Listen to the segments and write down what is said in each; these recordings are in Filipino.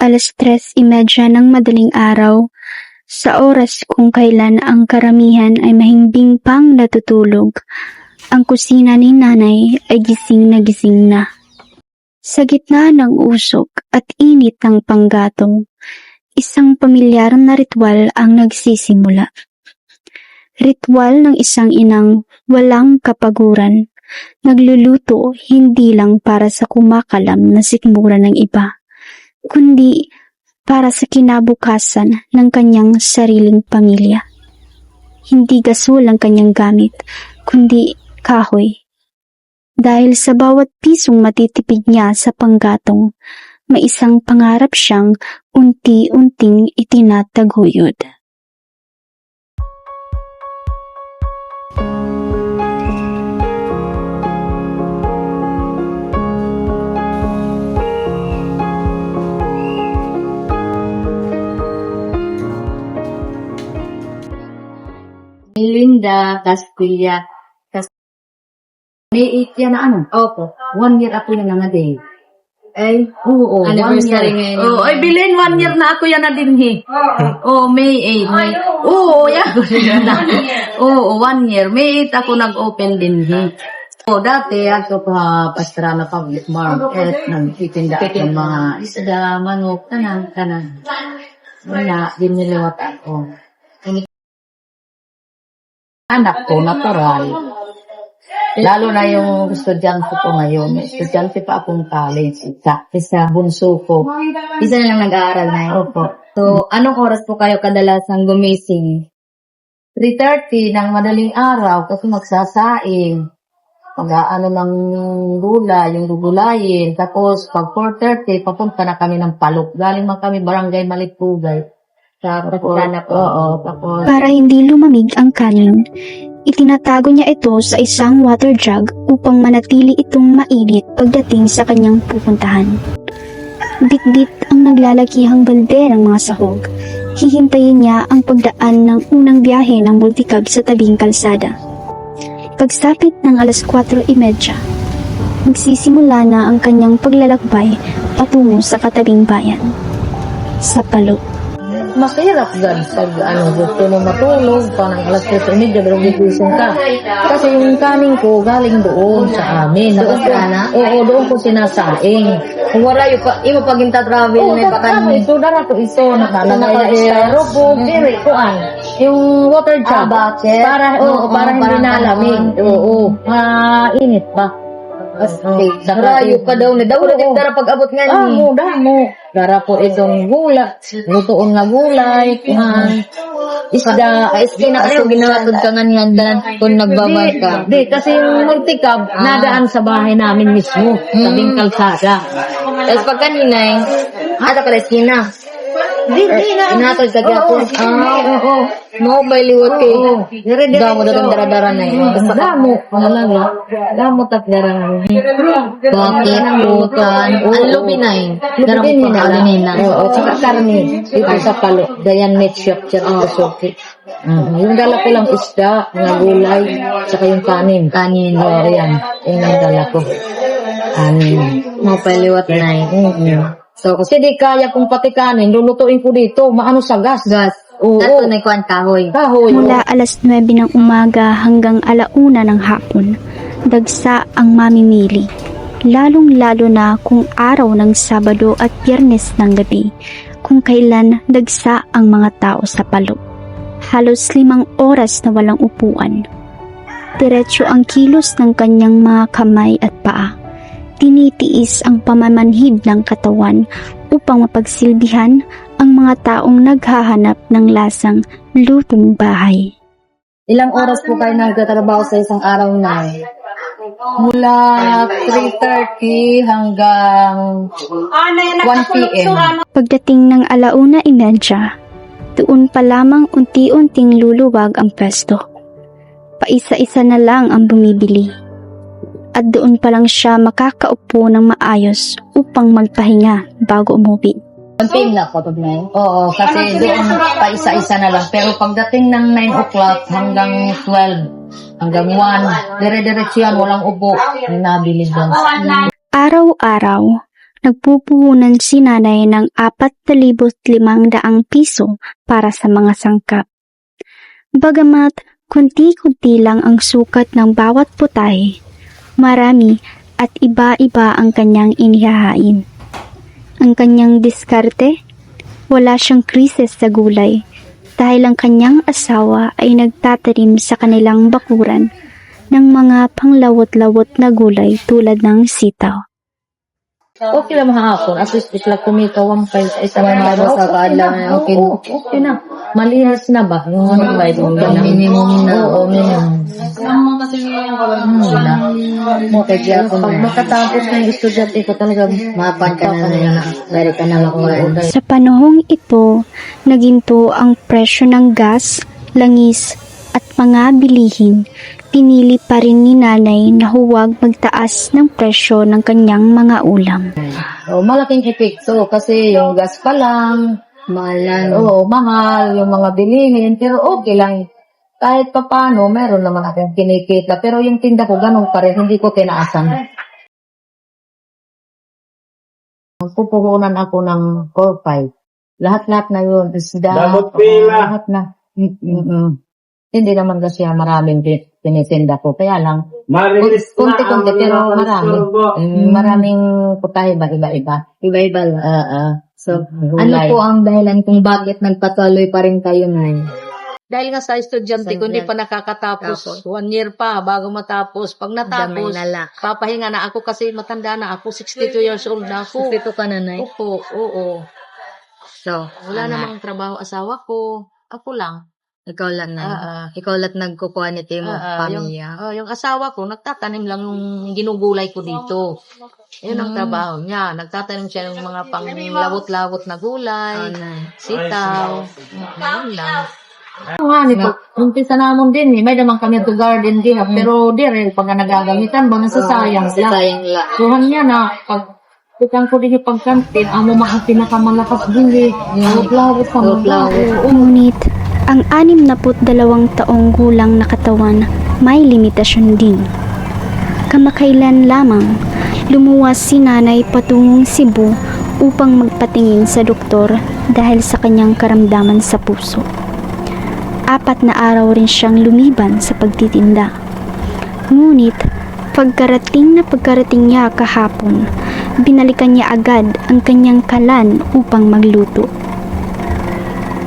3:30 ng madaling araw, sa oras kung kailan ang karamihan ay mahimbing pang natutulog, ang kusina ni nanay ay gising na. Sa gitna ng usok at init ng panggatong, isang pamilyar na ritual ang nagsisimula. Ritual ng isang inang walang kapaguran, nagluluto hindi lang para sa kumakalam na sikmura ng iba, kundi para sa kinabukasan ng kanyang sariling pamilya. Hindi gasol ang kanyang gamit, kundi kahoy. Dahil sa bawat pisong matitipid niya sa panggatong, may isang pangarap siyang unti-unting itinataguyod. Linda Castilla. May 8 yan na ano? Opo. 1 year ako na nga din. Ay, oo. Anniversary ngayon. Oo, ay bilin 1 year na ako yan na din he. Oo, May 8. Oo, yan. Oo, 1 year. May 8 ako nag-open din he. Oo, dati ako pa Pastrana Public Market. Nagtitinda ng mga isda, manok, kanan. Wala, din nilawat ako. Anak ko, natural. Lalo na yung estudyante ko ngayon. Estudyante pa akong college. Isa bunso ko. Isa na lang nag-aaral na yun. Opo. So, anong oras po kayo kadalasang gumising? 3:30 ng madaling araw kasi magsasaing. Pag-aano ng gulay, yung gugulayin. Tapos pag 4:30, papunta na kami ng Palok. Galing man kami barangay Malitpugay. Tapos, Oo, tapos Para hindi lumamig ang kanin, itinatago niya ito sa isang water jug upang manatili itong mainit pagdating sa kanyang pupuntahan. Bit-bit ang naglalakihang balde ng mga sahog. Hihintayin niya ang pagdaan ng unang biyahe ng multicab sa tabing kalsada. Pagsapit ng 4:30, magsisimula na ang kanyang paglalakbay patungo sa katabing bayan, sa Palok. masirap gan pag gusto mo matulog parang 3:30 pero gigising ka kasi yung kanin ko galing doon sa amin oo doon ko sinasaing kung wala yung imo paginta travel na pakan ito dara to iso nakalagay na robo diri kuan yung water jug para hindi nalamig mainit pa. Rayo pa daw na daw na dara pag-abot nga ni. Damo. Dara po itong gula, lutoon nga gulay, isda, Ano ginawatod ka nga niyan kung nagbabad ka? Di, kasi yung multicab, nadaan sa bahay namin mismo, tabing kalsada. Tapos pag kanina ata pala eskina. Di na. Inatod ka gyapon. Oo. Mo ba liwat kay? Damo Daw dara-dara na yun. Damo tak dara. Bakit putan? Ang lupinay. Dara mo pa kanina. Oo, tsaka karne. Dito sa Palo. Dayan meat shop, tsaka suki. Yung dala ko lang isda, mga gulay, tsaka yung kanin. Oo, yan. Yung dala ko. Kanin. Mo pa liwat na yun. So, kasi di kaya kung pati kanin, lulutuin ko dito, maano sa gas. Oo. Dato na kuan kahoy. Kahoy. Mula 9:00 ng umaga hanggang 1:00 ng hapon, dagsa ang mamimili. Lalong-lalo na kung araw ng Sabado at Biyernes ng gabi, kung kailan dagsa ang mga tao sa Palok. Halos 5 oras na walang upuan. Diretso ang kilos ng kanyang mga kamay at paa. Tinitiis ang pamamanhid ng katawan upang mapagsilbihan ang mga taong naghahanap ng lasang lutong bahay. Ilang oras po kayo nagtatrabaho sa isang araw na? Mula 3:30 hanggang 1 p.m. Pagdating ng 1:30, doon pa lamang unti-unting luluwag ang pwesto. Paisa-isa na lang ang bumibili. At doon pa lang siya makakaupo ng maayos upang magpahinga bago umuwi. Pag-pin na po na yun. Oo, kasi doon pa isa-isa na lang. Pero pagdating ng 9 o'clock hanggang 12, hanggang 1, dire-diretso yan, walang upo. May nabili doon. Araw-araw, Nagpupuhunan si nanay ng 4,500 piso para sa mga sangkap. Bagamat kunti-kunti lang ang sukat ng bawat putahe, marami at iba-iba ang kanyang inihahain. Ang kanyang diskarte, wala siyang krisis sa gulay dahil ang kanyang asawa ay nagtatanim sa kanilang bakuran ng mga panglawot-lawot na gulay tulad ng sitaw. Okay lang mahapon. At least sila kumita 1.5 sa isang mga sa kadlang. Okay na. Malinis na ba? Yung ano ba? Yung minimum na. Oo, minimum. Pag makatapos na yung estudyante ko talaga, mapan ka na. Dari ka na makuha. Sa panahong ito, naginto ang presyo ng gas, langis at mga bilihin. Pinili pa rin ni nanay na huwag magtaas ng presyo ng kanyang mga ulam. So, malaking epekto kasi yung gas pa lang, Mahalan. oo, mahal, yung mga bilihin, pero okay lang. Kahit pa paano, meron naman akong kinikita. Pero yung tinda ko, ganun pa rin, hindi ko tinaasan. Pupuhunan ako ng 4-5. Lahat-lahat na yun. Isda, lahat na. Hindi naman kasi maraming tinitinda ko. Kaya lang, kunti-kunti, pero marami. Maraming putahe ba, iba-iba. Iba-iba lang. So, Ano po ang dahilan kung bakit nagpatuloy pa rin kayo na dahil nga sa estudyante ko, hindi pa nakakatapos. 1 year pa bago matapos. Pag natapos, papahinga na ako kasi matanda na ako. 62 years old na ako. Dito ka na, Nay? Opo, oo. So, Wala namang trabaho asawa ko. Ako lang. ikaw lang na. Ikaw lang nagkukuha nito yung pamilya. Yung asawa ko, nagtatanim lang yung ginugulay ko dito. Yun ang trabaho niya. Nagtatanim siya ng mga pang lawot-lawot na gulay, sitaw. Yun lang. Nga, umpisa namon din may naman kami to garden din, pero dire, pag nagagamitan ba, nasasayang lang. Sayang lang. Tuhan niya na, pag kitang ko din yung pagkantin, amo mga pinakamalakas din lawot-lawot sa mga. Ngunit, ang 62 taong gulang na katawan may limitasyon din. Kamakailan lamang, lumuwas si nanay patungong Cebu upang magpatingin sa doktor dahil sa kanyang karamdaman sa puso. 4 na araw rin siyang lumiban sa pagtitinda. Ngunit, pagkarating niya kahapon, binalikan niya agad ang kanyang kalan upang magluto.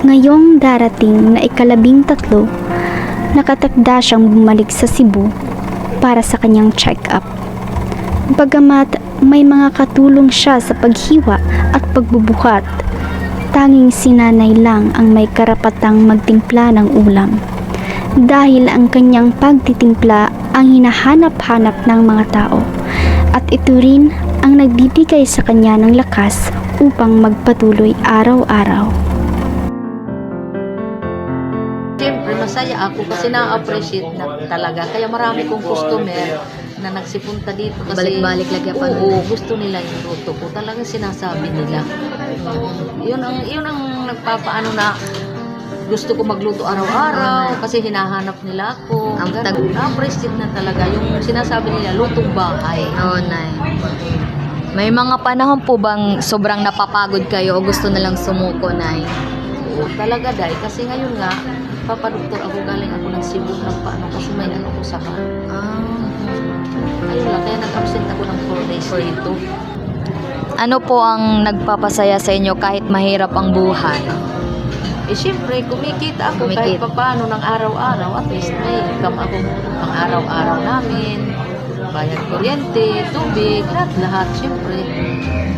Ngayong darating na 13, nakatakda siyang bumalik sa Cebu para sa kanyang check-up. Bagamat may mga katulong siya sa paghiwa at pagbubuhat, tanging si nanay lang ang may karapatang magtimpla ng ulam. Dahil ang kanyang pagtitimpla ang hinahanap-hanap ng mga tao. At ito rin ang nagbibigay sa kanya ng lakas upang magpatuloy araw-araw. Siyempre, masaya ako kasi na-appreciate na talaga. Kaya marami kong customer na nagsipunta dito kasi Balik-balik lagi pa. oo, gusto nila yung luto ko. Talagang sinasabi nila. Yun ang nagpapaano na gusto ko magluto araw-araw kasi hinahanap nila ako. Ang Na-appreciate na talaga yung sinasabi nila, lutong bahay. Oo, Nay. May mga panahon po bang sobrang napapagod kayo o gusto nalang sumuko, Nay? Oo, talaga dahil kasi ngayon nga, papadoktor ako, galing ako ng Cebu ng paano kasi may ano ko sa car. Ayun lang, kaya nag-absent ako ng 4 days dito. Ano po ang nagpapasaya sa inyo kahit mahirap ang buhay? Eh, siyempre, kumikita ako kahit paano ng araw-araw. At least may income ako pang araw-araw namin. Bayad kuryente, tubig, lahat, siyempre.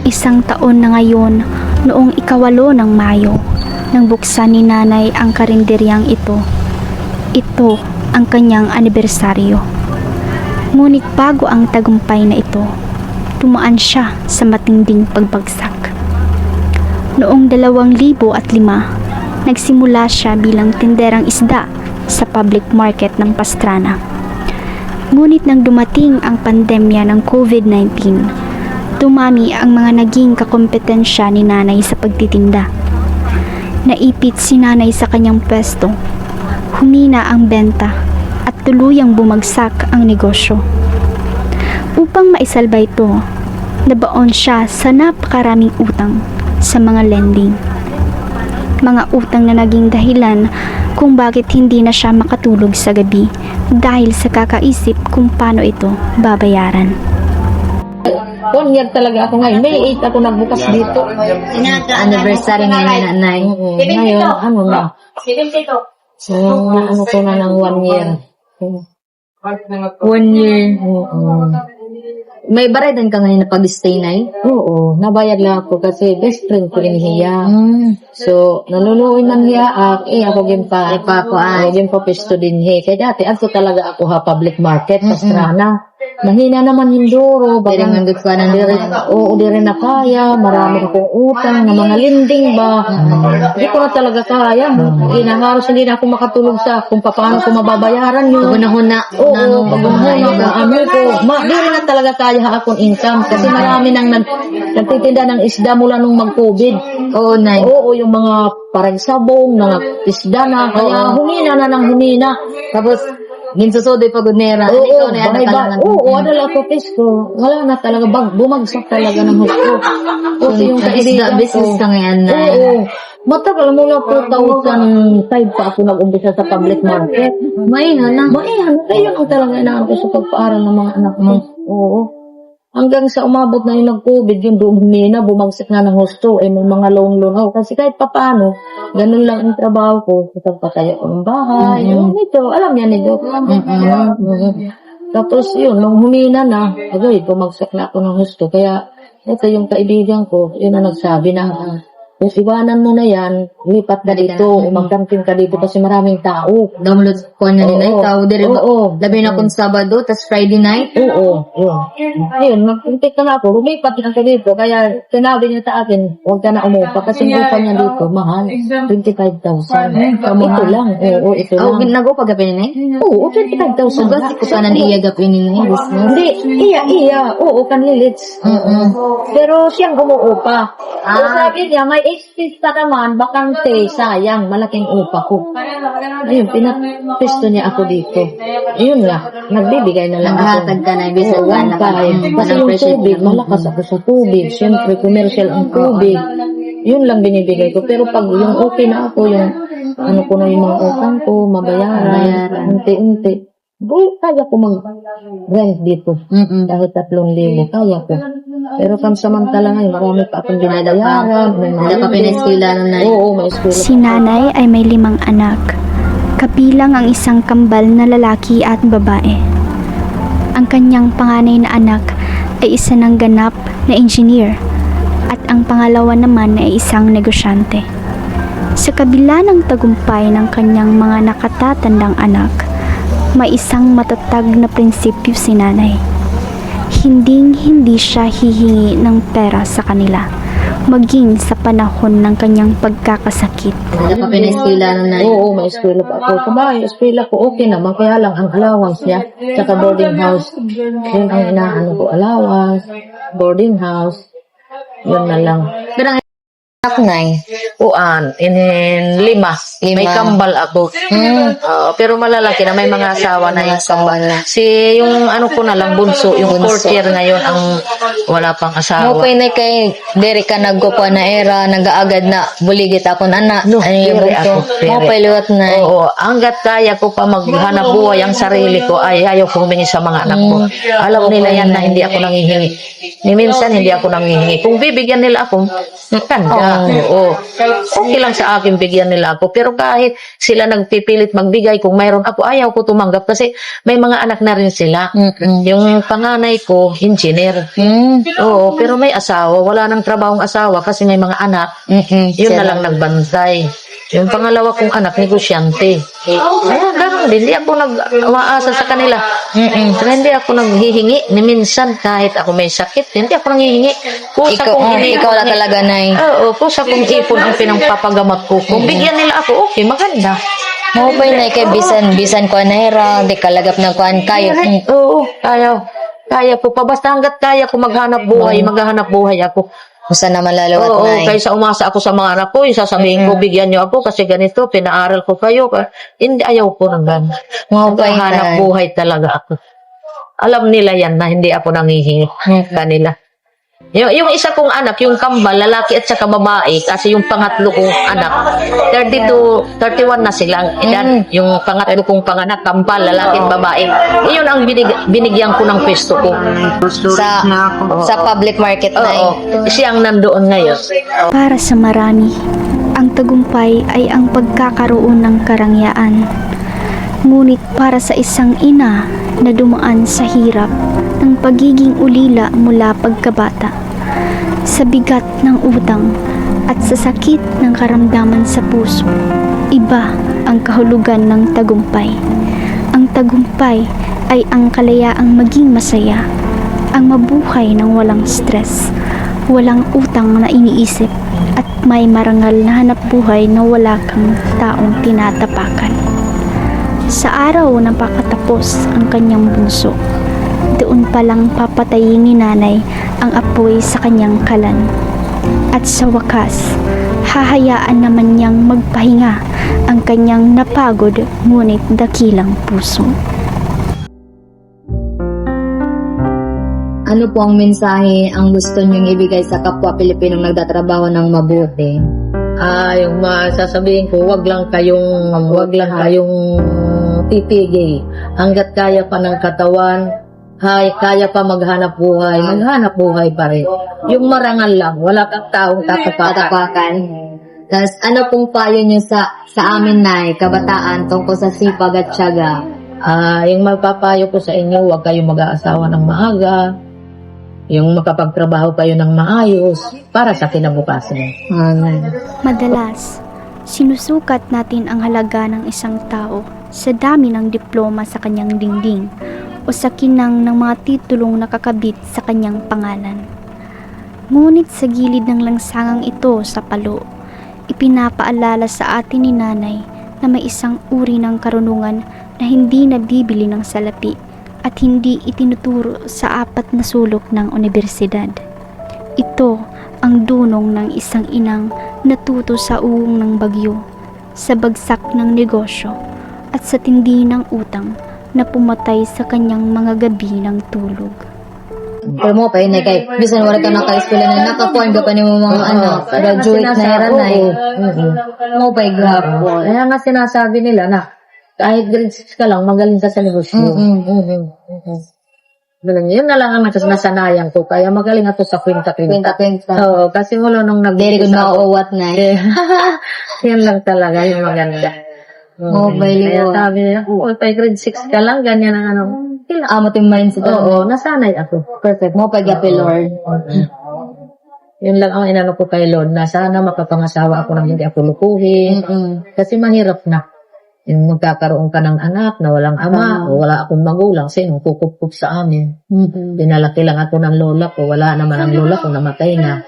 1 taon na ngayon, noong 8 ng Mayo, nang buksan ni nanay ang karinderyang ito. Ito ang kanyang anibersaryo. Ngunit bago ang tagumpay na ito, tumaan siya sa matinding pagbagsak. Noong 2005, nagsimula siya bilang tinderang isda sa public market ng Pastrana. Ngunit nang dumating ang pandemya ng COVID-19, dumami ang mga naging kakompetensya ni nanay sa pagtitinda. Naipit si nanay sa kanyang pwesto, humina ang benta at tuluyang bumagsak ang negosyo. Upang maisalba ito, Nabaon siya sa napakaraming utang sa mga lending. Mga utang na naging dahilan kung bakit hindi na siya makatulog sa gabi dahil sa kakaisip kung paano ito babayaran. 1 year talaga ako ngayon. May 8 ako nagbukas dito. Anniversary ngayon ni nanay. Oo, ngayon, ano na. So, ano ko na ng 1 year. 1 year. Oo. May baradan ka ngayon na pag-stay, nay? Oo, nabayad lang ako kasi best friend ko rin hiya. So, naluluoy man hiya, ako gin pa. Ipakuan. Gin pa pisto din he. Kaya dati, ako talaga ako public market, pastrana. Mahina naman hinduro. Di rin mandot ka na naman. Oo, di rin na kaya. Marami akong utang na mga linding ba. Hindi ko na talaga kaya. Inaharos hindi na ako makatulog sa kung paano ko mababayaran yun. Pag-una-huna. Oo, pag-una ng amo ko. Di rin na talaga kaya akong income. Kasi marami nang nagtitinda ng isda mula nung mag-COVID. Oo, nay. Oo, yung mga parang sabong, mga isda na. Kaya humina na ng humina. Tapos, ginsusudoy pag-unera. Oo, Ikaw na yan nakalangan. oo, adala ko pesto. Wala na talaga, bumagsak talaga ng husto. Kasi yung kaibigan ko. Business ka ngayon, nay. Oo. Matagal mula 2005 pa ako nag-umpisa sa public market. Maiha na. Kaya ang talaga inaan ko sa pagpaaral ng mga anak mo. Oo. Hanggang sa umabot na yung nag-COVID, yung humina, bumagsak na ng husto, may mga loan ako. Kasi kahit papaano, ganun lang ang trabaho ko. Pagpatayo ko ng bahay, ito, alam yan ito. Tapos yun, nung humina na, bumagsak na ako ng husto. Kaya, ito yung kaibigan ko, yun na nagsabi na, yung iwanan mo na yan, lipat ka dito, magkamping ka dito kasi maraming tao. Download ko na nila ikaw. Labi na kung Sabado, tas Friday night. Oo, yun. Ayun, nagpuntik na ako, lumipat na ako dito, kaya sinabi niya sa akin, huwag ka na umupa kasi yung upa niya dito, mahal, 25,000. Ito lang, oo, ito Oh, lang. nag-upa ka pa nila? Oo, 25,000. Sugas, ko pa na niiyagap yun nila. Hindi, iya, oo, kanilits. Pero siyang umuupa. So sabi niya, may expense pa naman, bakante, sayang, malaking upa ko. Ayun, pinapisto niya ako dito. Ayun nga, nagbibigay na lang ako. Naghatag ka na, ibig Oo, sabihin, one time. Kasi yung tubig, malakas ako sa tubig. Siyempre, commercial ang tubig. Yun lang binibigay ko. Pero pag yung okay na ako, yung ano ko na yung mga utang ko, mabayaran, unti-unti. Kaya ko mag-rent dito. Dahil 3,000, kaya ko. Pero pansamantala ngayon, marami pa akong binabayaran. Wala pa pinaeskwela nun na. Oo, may eskwela. Si nanay ay may 5 anak, kabilang ang isang kambal na lalaki at babae. Ang kanyang panganay na anak ay isa ng ganap na engineer at ang pangalawa naman ay isang negosyante. Sa kabila ng tagumpay ng kanyang mga nakatatandang anak, may isang matatag na prinsipyo si nanay. Hindi siya hihingi ng pera sa kanila, maging sa panahon ng kanyang pagkakasakit. Wala pa pinaeskwela nun na. Oo, may eskwela pa ako. Kumbaga, eskwela ko okay naman, kaya lang ang allowance niya, tsaka boarding house. Yun ang inaano ko, allowance, boarding house, yun na lang. Pero ang Nay. Uan, in 5. May kambal ako. Pero malalaki na, may mga asawa na yung kambal. Yung ano ko na lang, bunso, yung fourth year ngayon, ang wala pang asawa. Mupay na kay diri ka nagkukuha na era, nagaagad na buligit ako na anak. No, Ano yung pere bunso? ako, pere. Mupay liwat na. Oo, hanggat kaya ko pa maghanap buhay ang sarili ko, ay ayaw ko humingi sa mga anak ko. Alam nila yan na hindi ako nangihingi. Ni minsan hindi ako nangihingi. Kung bibigyan nila ako, kanda. Oo. Okay lang sa akin bigyan nila ako. Pero kahit sila nagpipilit magbigay, kung mayroon ako, ayaw ko tumanggap kasi may mga anak na rin sila. Yung panganay ko, engineer. Oo, pero may asawa. Wala nang trabahong asawa kasi may mga anak. Yun na lang nagbantay. Yung pangalawa kong anak, negosyante. Kaya ganun din, hindi ako nag-aasa sa kanila. Kaya hindi ako naghihingi. Ni minsan, kahit ako may sakit, hindi ako nanghihingi. Kusa kong Ikaw na talaga, Nay. Oo, kusa kong ipon ang pinangpapagamot ko. Kung bigyan nila ako, okay, maganda. Mupay na kay bisan ko na era, di kalagap na kuan kayo. Oo, kaya ko pa. Basta hanggat kaya ko maghanap buhay ako. Usa na malalawat, Oo, Nay. kaysa umasa ako sa mga anak ko, sasabihin ko, bigyan niyo ako kasi ganito, pinaaral ko kayo. Hindi, ayaw ko ng gano'n. Mupay Hanap na. buhay talaga ako. Alam nila yan na hindi ako nangihingi kanila. Yung isa kong anak, yung kambal, lalaki at saka babae, kasi yung pangatlo kong anak, 31 na silang edad. Yung pangatlo kong panganak, kambal, lalaki at babae. Iyon ang binigyan ko ng pwesto ko. Sa public market na Oo, siyang nandoon ngayon. Para sa marami, ang tagumpay ay ang pagkakaroon ng karangyaan. Ngunit para sa isang ina na dumaan sa hirap ng pagiging ulila mula pagkabata, sa bigat ng utang at sa sakit ng karamdaman sa puso, iba ang kahulugan ng tagumpay. Ang tagumpay ay ang kalayaang maging masaya, ang mabuhay ng walang stress, walang utang na iniisip, at may marangal na hanap buhay na wala kang taong tinatapakan. Sa araw na pakatapos ang kanyang bunso, doon palang papatayin ni nanay ang apoy sa kanyang kalan. At sa wakas, hahayaan naman niyang magpahinga ang kanyang napagod ngunit dakilang puso. Ano po ang mensahe ang gusto niyong ibigay sa kapwa Pilipinong nagtatrabaho ng mabuti? Yung masasabihin ko, wag lang kayong titigil. Hanggat kaya pa ng katawan, kaya pa maghanap buhay pa rin. Yung marangal lang, wala kang taong tatapakan. Tapos ano pong payo niyo sa amin na kabataan tungkol sa sipag at tiyaga? Yung magpapayo ko sa inyo, huwag kayong mag-aasawa ng maaga. Yung makapagtrabaho kayo ng maayos para sa kinabukasan. Amen. Madalas, sinusukat natin ang halaga ng isang tao sa dami ng diploma sa kanyang dingding o sa kinang ng mga titulong nakakabit sa kanyang pangalan. Ngunit sa gilid ng langsangang ito sa palo, ipinapaalala sa atin ni nanay na may isang uri ng karunungan na hindi nabibili ng salapi at hindi itinuturo sa 4 na sulok ng unibersidad. Ito ang dunong ng isang inang natuto sa uong ng bagyo, sa bagsak ng negosyo, at sa tindi ng utang na pumatay sa kanyang mga gabi ng tulog. Pero mo pa yun kay bisan wala ka naka-eskwela na naka-form ka pa ni mo mga graduate na era na mo pa gapon. Kaya nga sinasabi nila na kahit grade 6 ka lang, magaling ka sa negosyo. Yun na lang ang nasanayan ko. Kaya magaling ako sa kwenta-kwenta. Oo, kasi wala nung Very good mauuwat na yan lang talaga yung maganda. Mobile Kaya mo. sabi nila, pa grade 6 ka lang, ganyan ang ano. Amo ting mindset. Oo, nasanay ako. Perfect. Mo pa gapi Lord. Yun lang ang inano ko kay Lord, na sana makapangasawa ako nang hindi ako lukuhin. Kasi mahirap na. Yung magkakaroon ka ng anak na walang ama o wala akong magulang, sinong kukup sa amin. Pinalaki lang ako ng lola ko, wala naman ang lola ko, namatay na.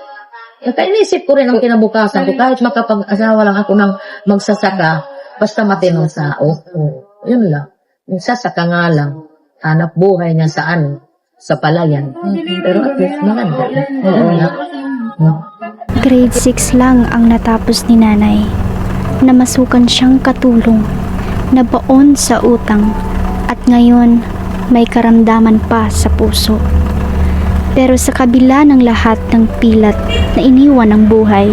Kaya inisip ko rin ang kinabukasan ko, kahit makapag-asawa lang ako ng magsasaka, basta matinong sao. Yun lang. Yung sasaka nga lang, hanap buhay niya saan? Sa palayan. Pero at least maganda. Grade 6 lang ang natapos ni nanay. Namasukan siyang katulong, nabaon sa utang, at ngayon may karamdaman pa sa puso. Pero sa kabila ng lahat ng pilat na iniwan ng buhay,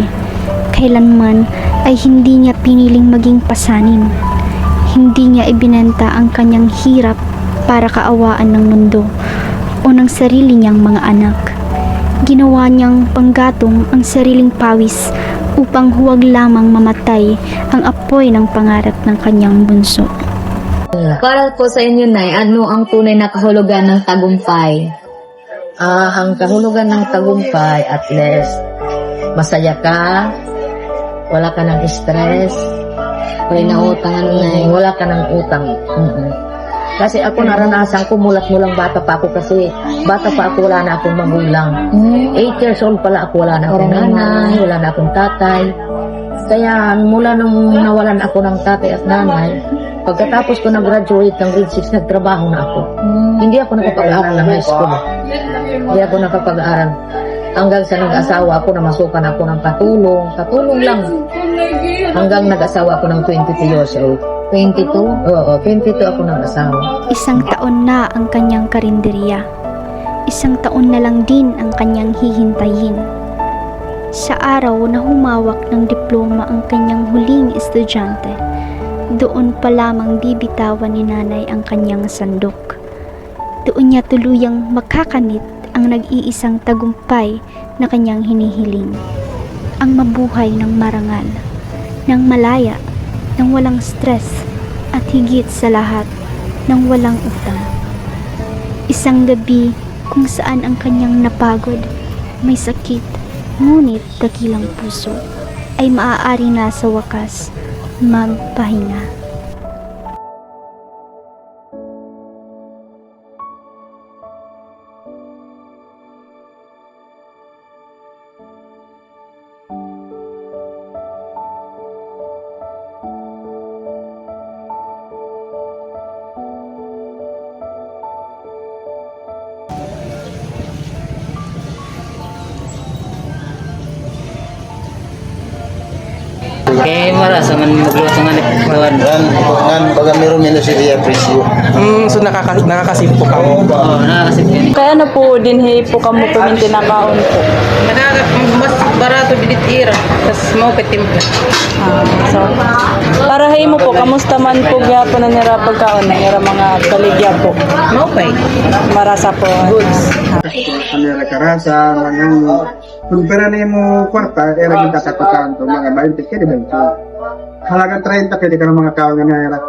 kailanman ay hindi niya piniling maging pasanin. Hindi niya ibinenta ang kanyang hirap para kaawaan ng mundo o ng sarili niyang mga anak. Ginawa niyang panggatong ang sariling pawis upang huwag lamang mamatay ang apoy ng pangarap ng kanyang bunso. Para po sa inyo, Nay, ano ang tunay na kahulugan ng tagumpay? Ang kahulugan ng tagumpay, at least, masaya ka, wala ka ng stress, Wala na utang, ano, Nay? wala ka ng utang. Kasi ako naranasan ko, mulat-mulang bata pa ako kasi bata pa ako, wala na akong magulang. 8 years old pala ako, wala na akong nanay, wala na akong tatay. Kaya mula nung nawalan ako ng tatay at nanay, pagkatapos ko nag-graduate ng grade 6, nagtrabaho na ako. Hindi ako nakapag-aaral ng high school. Hindi ako nakapag-aaral. Hanggang sa nag-asawa ako, namasukan ako ng katulong lang. Hanggang nag-asawa ako ng 22 years old. 22? Oo, 22 ako nag-asawa. 1 taon na ang kanyang karinderya. 1 taon na lang din ang kanyang hihintayin. Sa araw na humawak ng diploma ang kanyang huling estudyante, doon pa lamang bibitawan ni nanay ang kanyang sandok. Doon niya tuluyang makakamit ang nag-iisang tagumpay na kanyang hinihiling. Ang mabuhay ng marangal, ng malaya, ng walang stress, at higit sa lahat, ng walang utang. Isang gabi kung saan ang kanyang napagod, may sakit, ngunit dakilang puso, ay maaari na sa wakas magpahinga. Kaya marasa man magluto nga nagkawan. Ngan baga meron min si Ria Presyo. So nakakasimpo ka mo. Oo, nakakasip yan. Kaya na po din po kamo paminti na kaon po. Mas barato binitira. Tapos mau petimpla. So, para hay mo po, kamusta man po gyapon na nira pagkaon, nira mga kaligya po. Mau pay. Marasa po. Goods. Ano ra karasa nang kung pera ni mo kwarta era kita sa pagkanto mga 20 kaya di ba? Halagang 30 kaya di ka ng mga kaon nga nera.